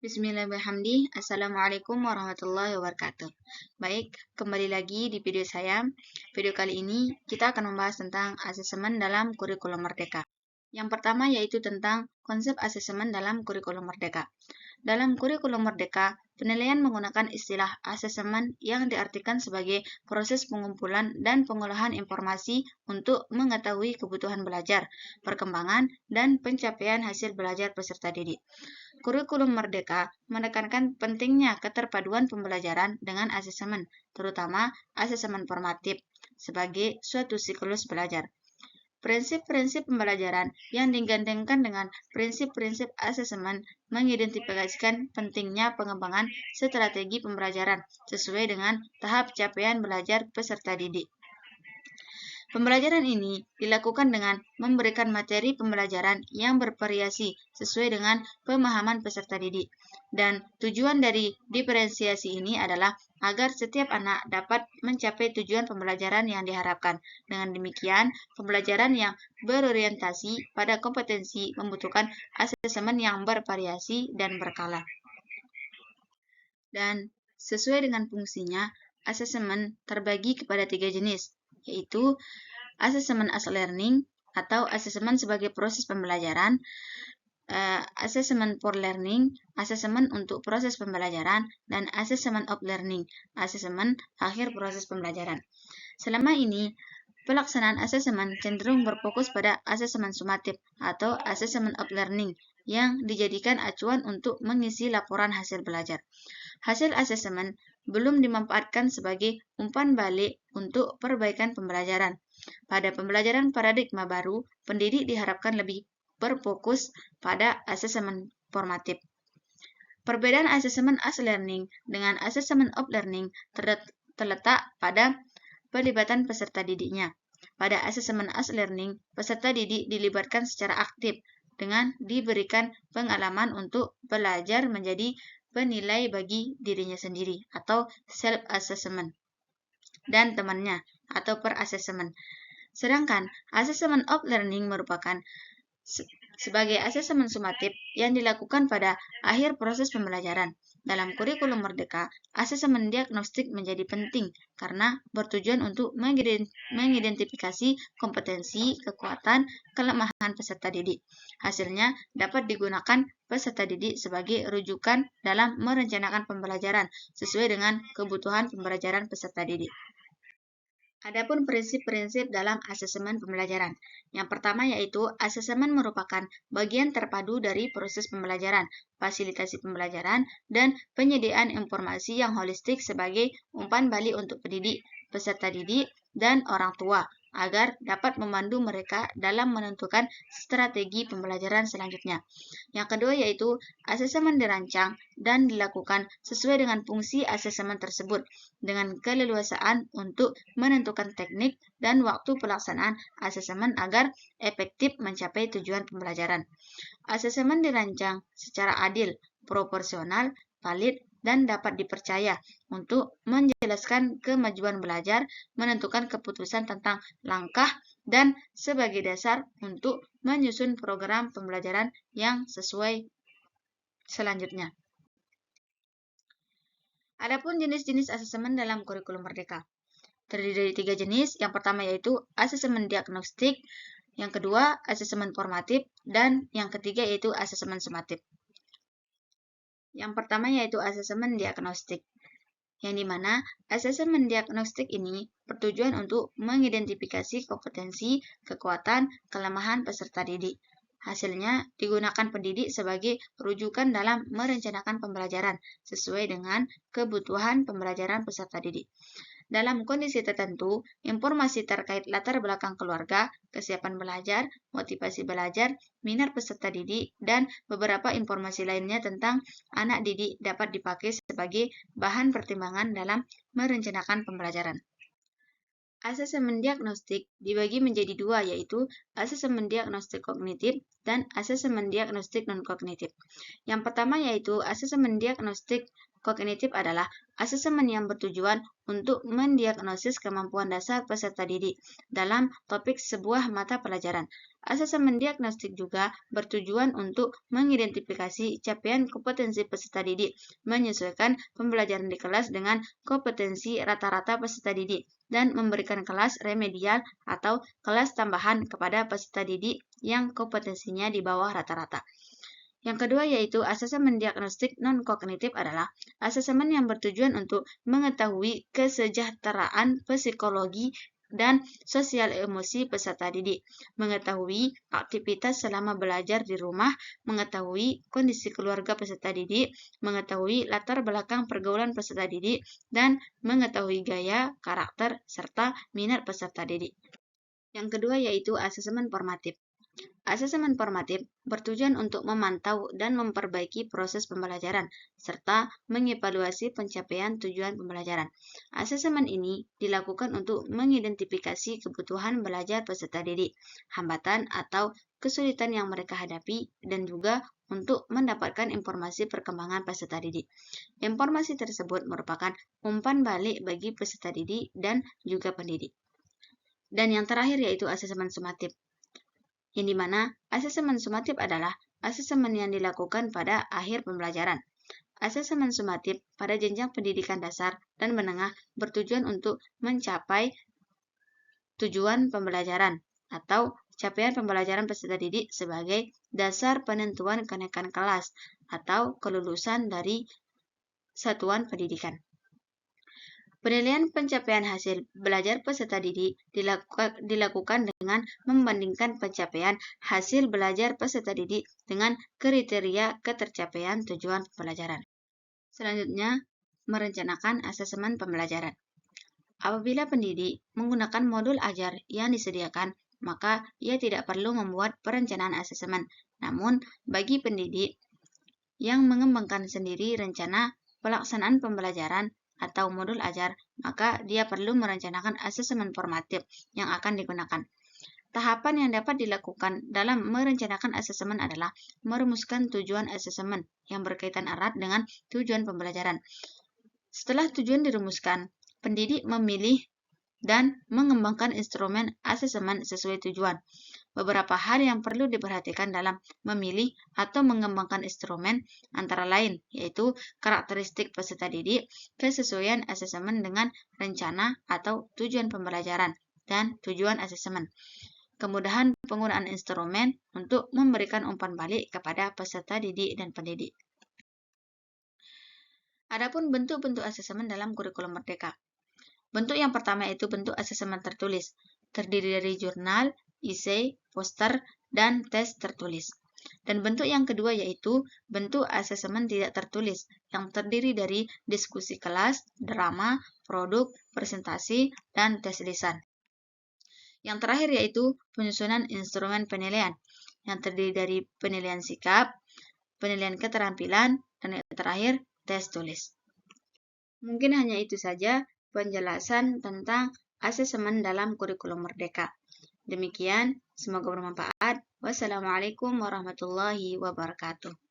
Bismillahirrahmanirrahim. Assalamualaikum warahmatullahi wabarakatuh. Baik, kembali lagi di video saya. Video kali ini kita akan membahas tentang asesmen dalam kurikulum merdeka. Yang pertama yaitu tentang konsep asesmen dalam kurikulum merdeka. Dalam kurikulum merdeka, penilaian menggunakan istilah asesmen yang diartikan sebagai proses pengumpulan dan pengolahan informasi untuk mengetahui kebutuhan belajar, perkembangan, dan pencapaian hasil belajar peserta didik. Kurikulum merdeka menekankan pentingnya keterpaduan pembelajaran dengan asesmen, terutama asesmen formatif, sebagai suatu siklus belajar. Prinsip-prinsip pembelajaran yang digandengkan dengan prinsip-prinsip asesmen mengidentifikasikan pentingnya pengembangan strategi pembelajaran sesuai dengan tahap capaian belajar peserta didik. Pembelajaran ini dilakukan dengan memberikan materi pembelajaran yang bervariasi sesuai dengan pemahaman peserta didik. Dan tujuan dari diferensiasi ini adalah agar setiap anak dapat mencapai tujuan pembelajaran yang diharapkan. Dengan demikian, pembelajaran yang berorientasi pada kompetensi membutuhkan asesmen yang bervariasi dan berkala. Dan sesuai dengan fungsinya, asesmen terbagi kepada 3 jenis, yaitu asesmen as learning atau asesmen sebagai proses pembelajaran, asesmen for learning, asesmen untuk proses pembelajaran, dan asesmen of learning, asesmen akhir proses pembelajaran. Selama ini, pelaksanaan asesmen cenderung berfokus pada asesmen sumatif atau asesmen of learning yang dijadikan acuan untuk mengisi laporan hasil belajar. Hasil asesmen belum dimanfaatkan sebagai umpan balik untuk perbaikan pembelajaran. Pada pembelajaran paradigma baru, pendidik diharapkan lebih berfokus pada asesmen formatif. Perbedaan asesmen as learning dengan asesmen of learning terletak pada pelibatan peserta didiknya. Pada asesmen as learning, peserta didik dilibatkan secara aktif dengan diberikan pengalaman untuk belajar menjadi penilai bagi dirinya sendiri atau self-assessment dan temannya atau per-assessment. Sedangkan asesmen of learning merupakan sebagai asesmen sumatif yang dilakukan pada akhir proses pembelajaran. Dalam kurikulum merdeka, asesmen diagnostik menjadi penting karena bertujuan untuk mengidentifikasi kompetensi, kekuatan, kelemahan peserta didik. Hasilnya dapat digunakan peserta didik sebagai rujukan dalam merencanakan pembelajaran sesuai dengan kebutuhan pembelajaran peserta didik. Adapun prinsip-prinsip dalam asesmen pembelajaran. Yang pertama yaitu asesmen merupakan bagian terpadu dari proses pembelajaran, fasilitasi pembelajaran, dan penyediaan informasi yang holistik sebagai umpan balik untuk pendidik, peserta didik, dan orang tua agar dapat memandu mereka dalam menentukan strategi pembelajaran selanjutnya. Yang kedua yaitu asesmen dirancang dan dilakukan sesuai dengan fungsi asesmen tersebut dengan keleluasaan untuk menentukan teknik dan waktu pelaksanaan asesmen agar efektif mencapai tujuan pembelajaran. Asesmen dirancang secara adil, proporsional, valid, dan dapat dipercaya untuk menjelaskan kemajuan belajar, menentukan keputusan tentang langkah, dan sebagai dasar untuk menyusun program pembelajaran yang sesuai selanjutnya. Adapun jenis-jenis asesmen dalam kurikulum merdeka. Terdiri dari 3 jenis. Yang pertama yaitu asesmen diagnostik, yang kedua asesmen formatif, dan yang ketiga yaitu asesmen sumatif. Yang pertama yaitu asesmen diagnostik, yang dimana asesmen diagnostik ini bertujuan untuk mengidentifikasi kompetensi, kekuatan, kelemahan peserta didik. Hasilnya digunakan pendidik sebagai rujukan dalam merencanakan pembelajaran sesuai dengan kebutuhan pembelajaran peserta didik. Dalam kondisi tertentu, informasi terkait latar belakang keluarga, kesiapan belajar, motivasi belajar, minat peserta didik, dan beberapa informasi lainnya tentang anak didik dapat dipakai sebagai bahan pertimbangan dalam merencanakan pembelajaran. Asesmen diagnostik dibagi menjadi 2, yaitu asesmen diagnostik kognitif dan asesmen diagnostik non-kognitif. Yang pertama yaitu asesmen diagnostik kognitif adalah asesmen yang bertujuan untuk mendiagnosis kemampuan dasar peserta didik dalam topik sebuah mata pelajaran. Asesmen diagnostik juga bertujuan untuk mengidentifikasi capaian kompetensi peserta didik, menyesuaikan pembelajaran di kelas dengan kompetensi rata-rata peserta didik, dan memberikan kelas remedial atau kelas tambahan kepada peserta didik yang kompetensinya di bawah rata-rata. Yang kedua yaitu asesmen diagnostik non-kognitif adalah asesmen yang bertujuan untuk mengetahui kesejahteraan psikologi dan sosial emosi peserta didik, mengetahui aktivitas selama belajar di rumah, mengetahui kondisi keluarga peserta didik, mengetahui latar belakang pergaulan peserta didik, dan mengetahui gaya, karakter, serta minat peserta didik. Yang kedua yaitu asesmen formatif. Asesmen formatif bertujuan untuk memantau dan memperbaiki proses pembelajaran, serta mengevaluasi pencapaian tujuan pembelajaran. Asesmen ini dilakukan untuk mengidentifikasi kebutuhan belajar peserta didik, hambatan atau kesulitan yang mereka hadapi, dan juga untuk mendapatkan informasi perkembangan peserta didik. Informasi tersebut merupakan umpan balik bagi peserta didik dan juga pendidik. Dan yang terakhir yaitu asesmen sumatif, yang dimana asesmen sumatif adalah asesmen yang dilakukan pada akhir pembelajaran. Asesmen sumatif pada jenjang pendidikan dasar dan menengah bertujuan untuk mencapai tujuan pembelajaran atau capaian pembelajaran peserta didik sebagai dasar penentuan kenaikan kelas atau kelulusan dari satuan pendidikan. Penilaian pencapaian hasil belajar peserta didik dilakukan dengan membandingkan pencapaian hasil belajar peserta didik dengan kriteria ketercapaian tujuan pembelajaran. Selanjutnya, merencanakan asesmen pembelajaran. Apabila pendidik menggunakan modul ajar yang disediakan, maka ia tidak perlu membuat perencanaan asesmen. Namun, bagi pendidik yang mengembangkan sendiri rencana pelaksanaan pembelajaran atau modul ajar, maka dia perlu merencanakan asesmen formatif yang akan digunakan. Tahapan yang dapat dilakukan dalam merencanakan asesmen adalah merumuskan tujuan asesmen yang berkaitan erat dengan tujuan pembelajaran. Setelah tujuan dirumuskan, pendidik memilih dan mengembangkan instrumen asesmen sesuai tujuan. Beberapa hal yang perlu diperhatikan dalam memilih atau mengembangkan instrumen antara lain yaitu karakteristik peserta didik, kesesuaian asesmen dengan rencana atau tujuan pembelajaran, dan tujuan asesmen. Kemudahan penggunaan instrumen untuk memberikan umpan balik kepada peserta didik dan pendidik. Adapun bentuk-bentuk asesmen dalam kurikulum merdeka. Bentuk yang pertama yaitu bentuk asesmen tertulis, terdiri dari jurnal, esai, poster, dan tes tertulis. Dan bentuk yang kedua yaitu bentuk asesmen tidak tertulis, yang terdiri dari diskusi kelas, drama, produk, presentasi, dan tes lisan. Yang terakhir yaitu penyusunan instrumen penilaian, yang terdiri dari penilaian sikap, penilaian keterampilan, dan yang terakhir tes tulis. Mungkin hanya itu saja penjelasan tentang asesmen dalam kurikulum merdeka. Demikian, semoga bermanfaat. Wassalamualaikum warahmatullahi wabarakatuh.